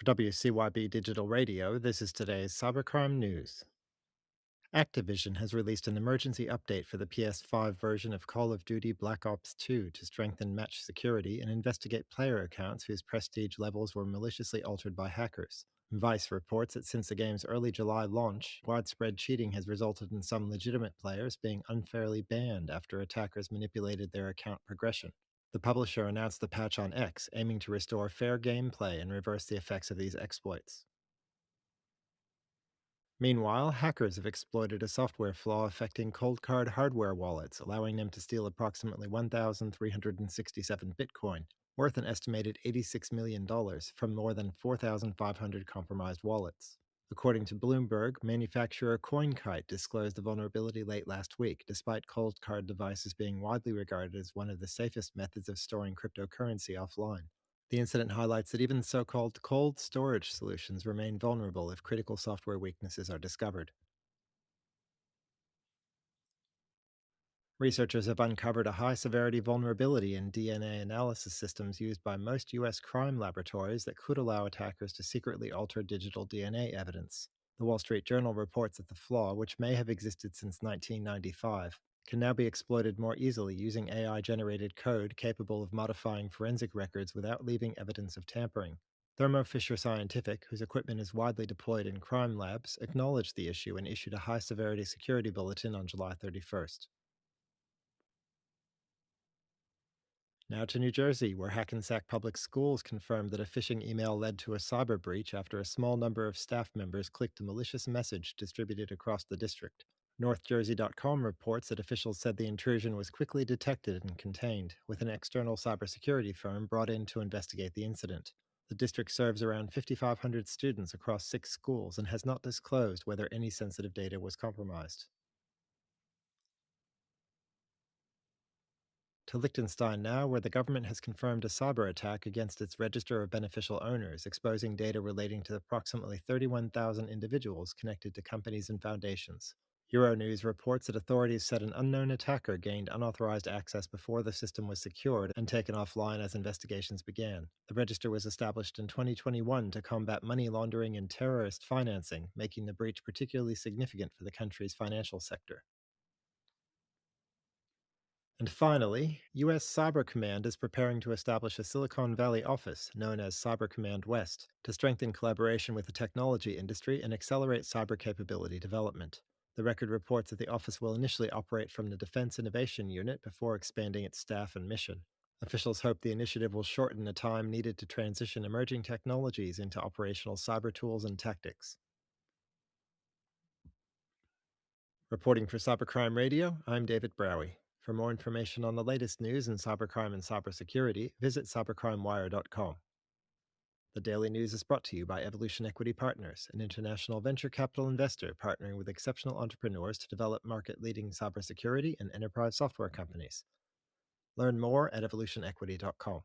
For WCYB Digital Radio, this is today's Cybercrime News. Activision has released an emergency update for the PS5 version of Call of Duty Black Ops 2 to strengthen match security and investigate player accounts whose prestige levels were maliciously altered by hackers. Vice reports that since the game's early July launch, widespread cheating has resulted in some legitimate players being unfairly banned after attackers manipulated their account progression. The publisher announced the patch on X, aiming to restore fair gameplay and reverse the effects of these exploits. Meanwhile, hackers have exploited a software flaw affecting cold card hardware wallets, allowing them to steal approximately 1,367 Bitcoin, worth an estimated $86 million, from more than 4,500 compromised wallets. According to Bloomberg, manufacturer CoinKite disclosed the vulnerability late last week, despite cold card devices being widely regarded as one of the safest methods of storing cryptocurrency offline. The incident highlights that even so called cold storage solutions remain vulnerable if critical software weaknesses are discovered. Researchers have uncovered a high severity vulnerability in DNA analysis systems used by most U.S. crime laboratories that could allow attackers to secretly alter digital DNA evidence. The Wall Street Journal reports that the flaw, which may have existed since 1995, can now be exploited more easily using AI generated code capable of modifying forensic records without leaving evidence of tampering. Thermo Fisher Scientific, whose equipment is widely deployed in crime labs, acknowledged the issue and issued a high severity security bulletin on July 31st. Now to New Jersey, where Hackensack Public Schools confirmed that a phishing email led to a cyber breach after a small number of staff members clicked a malicious message distributed across the district. NorthJersey.com reports that officials said the intrusion was quickly detected and contained, with an external cybersecurity firm brought in to investigate the incident. The district serves around 5,500 students across 6 schools and has not disclosed whether any sensitive data was compromised. To Liechtenstein now, where the government has confirmed a cyber attack against its register of beneficial owners, exposing data relating to approximately 31,000 individuals connected to companies and foundations. Euronews reports that authorities said an unknown attacker gained unauthorized access before the system was secured and taken offline as investigations began. The register was established in 2021 to combat money laundering and terrorist financing, making the breach particularly significant for the country's financial sector. And finally, US Cyber Command is preparing to establish a Silicon Valley office known as Cyber Command West to strengthen collaboration with the technology industry and accelerate cyber capability development. The record reports that the office will initially operate from the Defense Innovation Unit before expanding its staff and mission. Officials hope the initiative will shorten the time needed to transition emerging technologies into operational cyber tools and tactics. Reporting for Cybercrime Radio, I'm David Browie. For more information on the latest news in cybercrime and cybersecurity, visit cybercrimewire.com. The Daily News is brought to you by Evolution Equity Partners, an international venture capital investor partnering with exceptional entrepreneurs to develop market-leading cybersecurity and enterprise software companies. Learn more at evolutionequity.com.